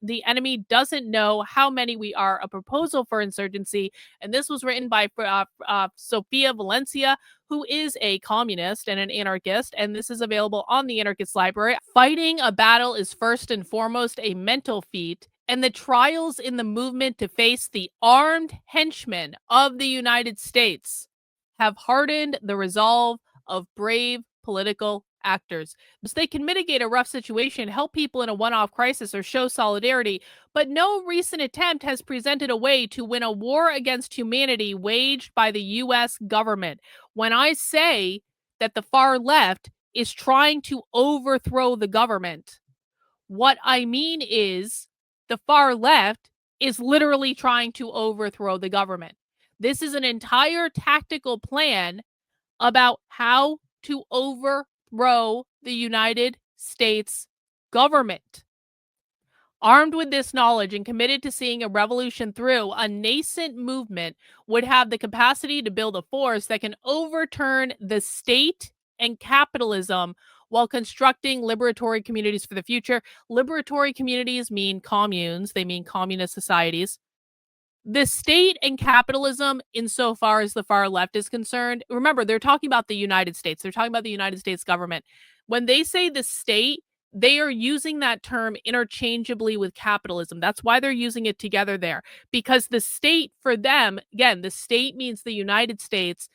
the enemy doesn't know how many we are, a proposal for insurgency. And this was written by Sophia Valencia, who is a communist and an anarchist. And this is available on the Anarchist Library. Fighting a battle is first and foremost a mental feat, and the trials in the movement to face the armed henchmen of the United States have hardened the resolve of brave political actors. So they can mitigate a rough situation, help people in a one-off crisis, or show solidarity, but no recent attempt has presented a way to win a war against humanity waged by the US government. When I say that the far left is trying to overthrow the government, what I mean is the far left is literally trying to overthrow the government. This is an entire tactical plan about how to overthrow the United States government. Armed with this knowledge and committed to seeing a revolution through, a nascent movement would have the capacity to build a force that can overturn the state and capitalism while constructing liberatory communities for the future. Liberatory communities mean communes, they mean communist societies. The state and capitalism, insofar as the far left is concerned, remember, they're talking about the United States. They're talking about the United States government. When they say the state, they are using that term interchangeably with capitalism. That's why they're using it together there. Because the state for them, again, the state means the United States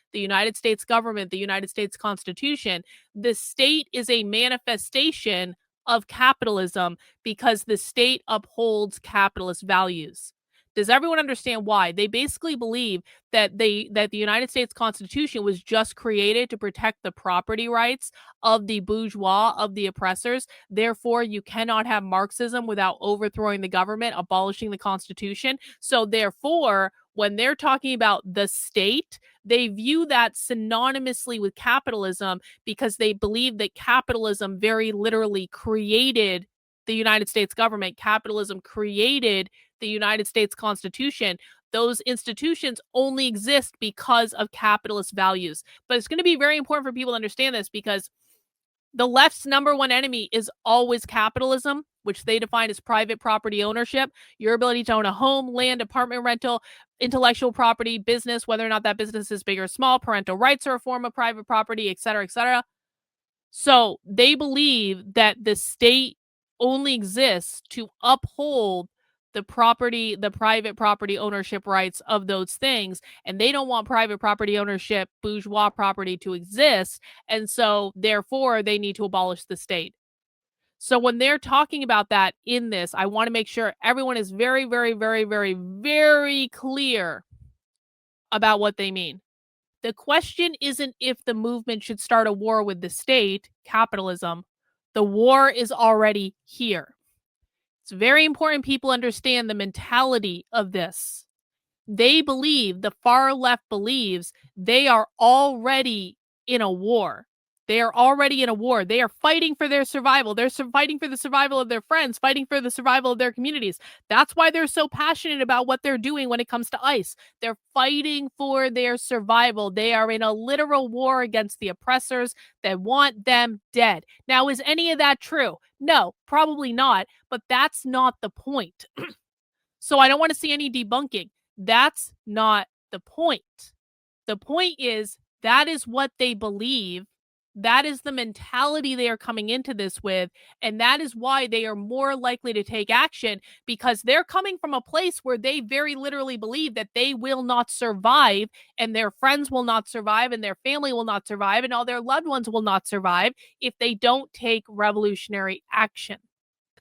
government, the United States Constitution. The state is a manifestation of capitalism because the state upholds capitalist values. Does everyone understand why? They basically believe that the United States Constitution was just created to protect the property rights of the bourgeois, of the oppressors. Therefore, you cannot have Marxism without overthrowing the government, abolishing the Constitution. So therefore, when they're talking about the state, they view that synonymously with capitalism because they believe that capitalism very literally created the United States government. Capitalism created the United States Constitution. Those institutions only exist because of capitalist values. But it's going to be very important for people to understand this because the left's number one enemy is always capitalism, which they define as private property ownership, your ability to own a home, land, apartment rental, intellectual property, business, whether or not that business is big or small, parental rights are a form of private property, et cetera, et cetera. So they believe that the state only exists to uphold the private property ownership rights of those things. And they don't want private property ownership, bourgeois property to exist. And so therefore they need to abolish the state. So when they're talking about that in this, I want to make sure everyone is very, very, very, very, very clear about what they mean. The question isn't if the movement should start a war with the state, capitalism. The war is already here. It's very important people understand the mentality of this. They believe, the far left believes, they are already in a war. They are already in a war. They are fighting for their survival. They're fighting for the survival of their friends, fighting for the survival of their communities. That's why they're so passionate about what they're doing when it comes to ICE. They're fighting for their survival. They are in a literal war against the oppressors that want them dead. Now, is any of that true? No, probably not, but that's not the point. So I don't want to see any debunking. That's not the point. The point is that is what they believe. That is the mentality they are coming into this with. And that is why they are more likely to take action because they're coming from a place where they very literally believe that they will not survive and their friends will not survive and their family will not survive and all their loved ones will not survive if they don't take revolutionary action.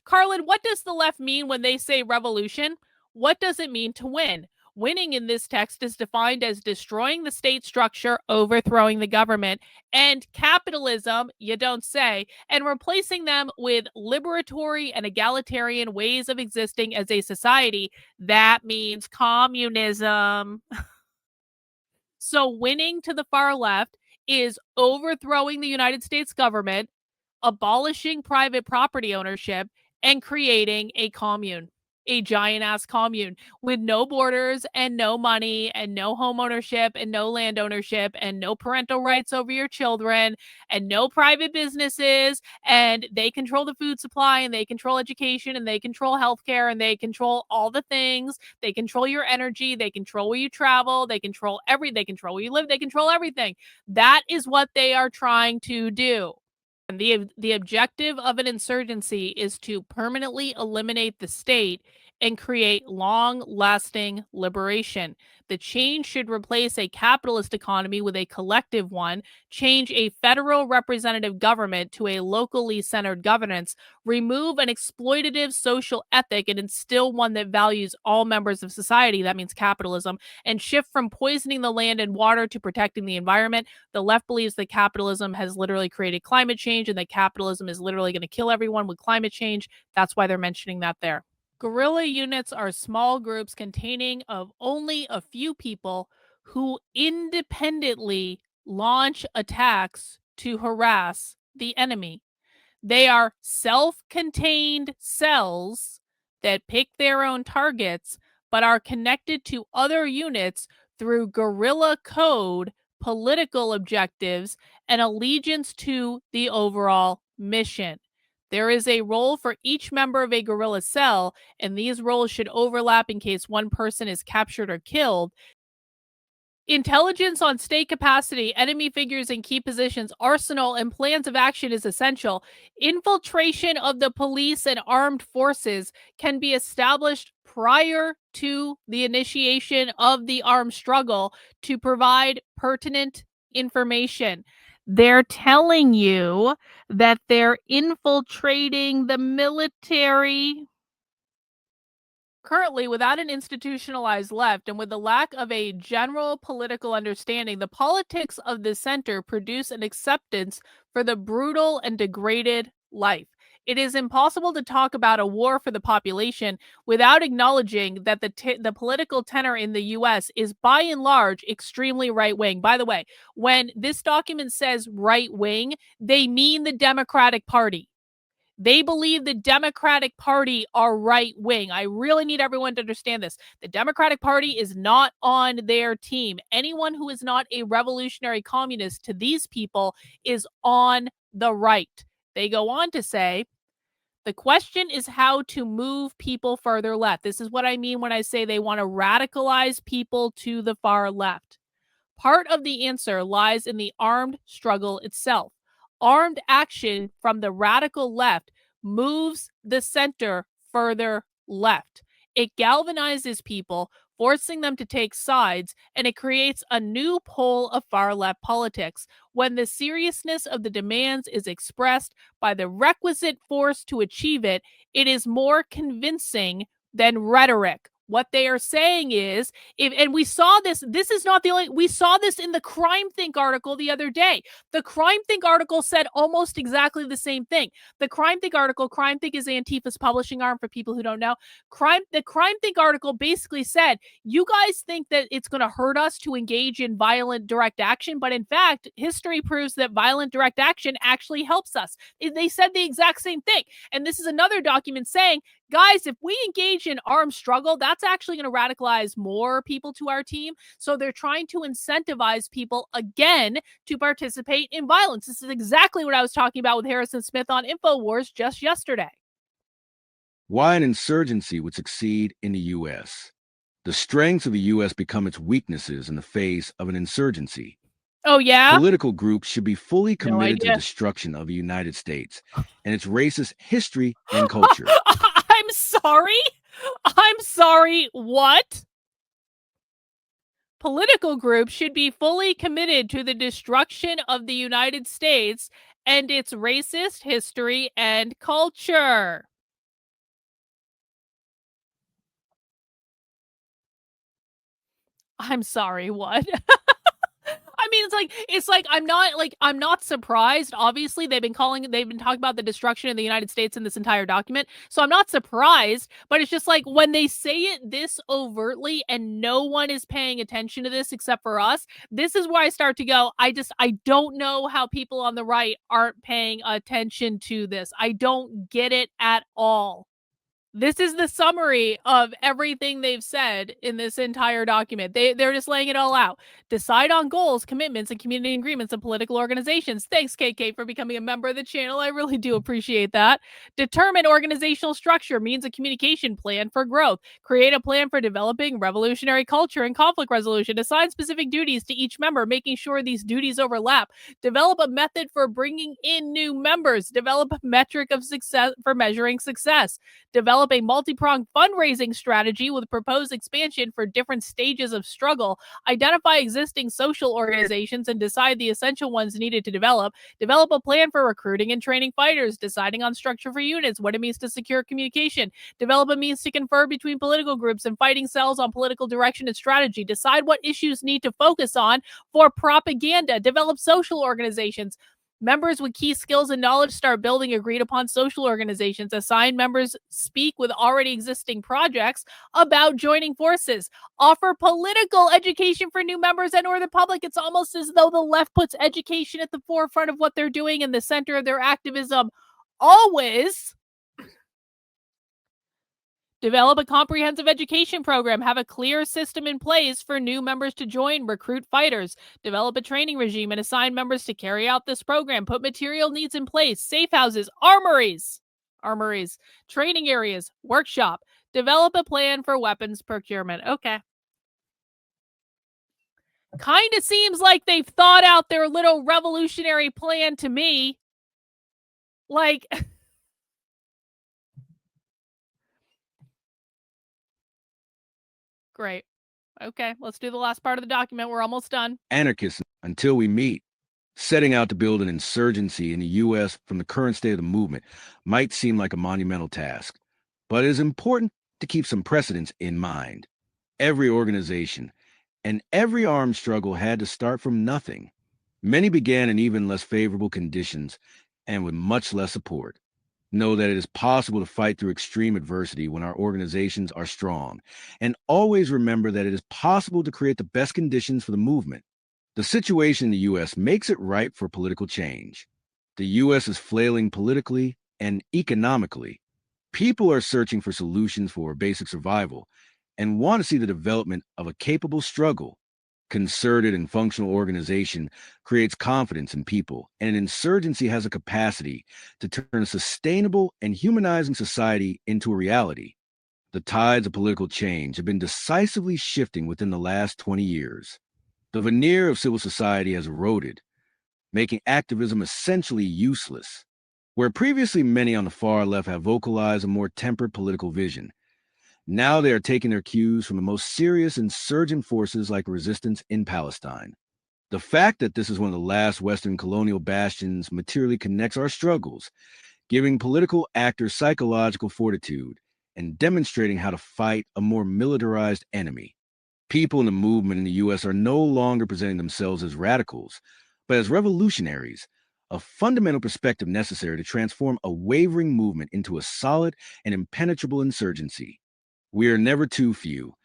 Carlin, what does the left mean when they say revolution? What does it mean to win? Winning in this text is defined as destroying the state structure, overthrowing the government, and capitalism, you don't say, and replacing them with liberatory and egalitarian ways of existing as a society. That means communism. So winning to the far left is overthrowing the United States government, abolishing private property ownership, and creating a commune. A giant ass commune with no borders and no money and no home ownership and no land ownership and no parental rights over your children and no private businesses. And they control the food supply and they control education and they control healthcare and they control all the things. They control your energy. They control where you travel. They control where you live. They control everything. That is what they are trying to do. And the objective of an insurgency is to permanently eliminate the state and create long-lasting liberation. The change should replace a capitalist economy with a collective one, change a federal representative government to a locally centered governance, remove an exploitative social ethic and instill one that values all members of society, that means capitalism, and shift from poisoning the land and water to protecting the environment. The left believes that capitalism has literally created climate change and that capitalism is literally going to kill everyone with climate change. That's why they're mentioning that there. Guerrilla units are small groups containing of only a few people who independently launch attacks to harass the enemy. They are self-contained cells that pick their own targets, but are connected to other units through guerrilla code, political objectives, and allegiance to the overall mission. There is a role for each member of a guerrilla cell, and these roles should overlap in case one person is captured or killed. Intelligence on state capacity, enemy figures in key positions, arsenal, and plans of action is essential. Infiltration of the police and armed forces can be established prior to the initiation of the armed struggle to provide pertinent information. They're telling you that they're infiltrating the military. Currently, without an institutionalized left and with the lack of a general political understanding, the politics of the center produce an acceptance for the brutal and degraded life. It is impossible to talk about a war for the population without acknowledging that the political tenor in the US is by and large extremely right wing. By the way, when this document says right wing, they mean the Democratic Party. They believe the Democratic Party are right wing. I really need everyone to understand this. The Democratic Party is not on their team. Anyone who is not a revolutionary communist to these people is on the right. They go on to say, the question is how to move people further left. This is what I mean when I say they want to radicalize people to the far left. Part of the answer lies in the armed struggle itself. Armed action from the radical left moves the center further left. It galvanizes people, forcing them to take sides, and it creates a new pole of far left politics. When the seriousness of the demands is expressed by the requisite force to achieve it, it is more convincing than rhetoric. What they are saying is, and we saw this is not the only, we saw this in the Crime Think article the other day. The Crime Think article said almost exactly the same thing. The Crime Think article, Crime Think is Antifa's publishing arm for people who don't know. The Crime Think article basically said, you guys think that it's going to hurt us to engage in violent direct action, but in fact, history proves that violent direct action actually helps us. They said the exact same thing. And this is another document saying, guys, if we engage in armed struggle, that's actually going to radicalize more people to our team. So they're trying to incentivize people again to participate in violence. This is exactly what I was talking about with Harrison Smith on InfoWars just yesterday. Why an insurgency would succeed in the U.S. The strengths of the U.S. become its weaknesses in the face of an insurgency. Oh, yeah? Political groups should be fully No committed to the idea. destruction of the United States and its racist history and culture. I'm sorry? I'm sorry, what? Political groups should be fully committed to the destruction of the United States and its racist history and culture. I'm sorry, what? I mean, it's like I'm not surprised. Obviously, they've been talking about the destruction of the United States in this entire document. So I'm not surprised, but it's just like when they say it this overtly and no one is paying attention to this except for us, this is where I start to go, I don't know how people on the right aren't paying attention to this. I don't get it at all. This is the summary of everything they've said in this entire document. They're just laying it all out. Decide on goals, commitments, and community agreements of political organizations. Thanks, KK, for becoming a member of the channel. I really do appreciate that. Determine organizational structure, means of communication, plan for growth. Create a plan for developing revolutionary culture and conflict resolution. Assign specific duties to each member, making sure these duties overlap. Develop a method for bringing in new members. Develop a metric of success for measuring success. Develop a multi-pronged fundraising strategy with proposed expansion for different stages of struggle. Identify existing social organizations and decide the essential ones needed to develop. Develop a plan for recruiting and training fighters, deciding on structure for units, what it means to secure communication. Develop a means to confer between political groups and fighting cells on political direction and strategy. Decide what issues need to focus on for propaganda. Develop social organizations. Members with key skills and knowledge start building agreed upon social organizations. Assign members speak with already existing projects about joining forces. Offer political education for new members and or the public. It's almost as though the left puts education at the forefront of what they're doing in the center of their activism. Always. Develop a comprehensive education program. Have a clear system in place for new members to join, recruit fighters. Develop a training regime and assign members to carry out this program. Put material needs in place. Safe houses, armories, training areas, workshop. Develop a plan for weapons procurement. Okay. Kind of seems like they've thought out their little revolutionary plan to me. Like, great. Okay, let's do the last part of the document. We're almost done. Anarchists until we meet. Setting out to build an insurgency in the U.S. from the current state of the movement might seem like a monumental task, but it is important to keep some precedents in mind. Every organization and every armed struggle had to start from nothing. Many began in even less favorable conditions and with much less support. Know that it is possible to fight through extreme adversity when our organizations are strong, and always remember that it is possible to create the best conditions for the movement. The situation in the U.S. makes it ripe for political change. The U.S. is flailing politically and economically. People are searching for solutions for basic survival and want to see the development of a capable struggle. Concerted and functional organization creates confidence in people, and an insurgency has a capacity to turn a sustainable and humanizing society into a reality. The tides of political change have been decisively shifting within the last 20 years. The veneer of civil society has eroded, making activism essentially useless. Where previously many on the far left have vocalized a more tempered political vision, now they are taking their cues from the most serious insurgent forces like resistance in Palestine. The fact that this is one of the last Western colonial bastions materially connects our struggles, giving political actors psychological fortitude and demonstrating how to fight a more militarized enemy. People in the movement in the U.S. are no longer presenting themselves as radicals, but as revolutionaries, a fundamental perspective necessary to transform a wavering movement into a solid and impenetrable insurgency. We are never too few,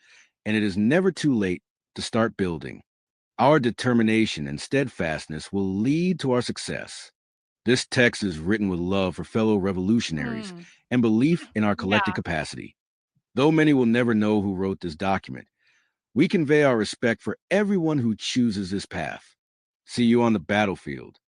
and it is never too late to start building. Our determination and steadfastness will lead to our success. This text is written with love for fellow revolutionaries and belief in our collective Yeah. capacity. Though many will never know who wrote this document, we convey our respect for everyone who chooses this path. See you on the battlefield.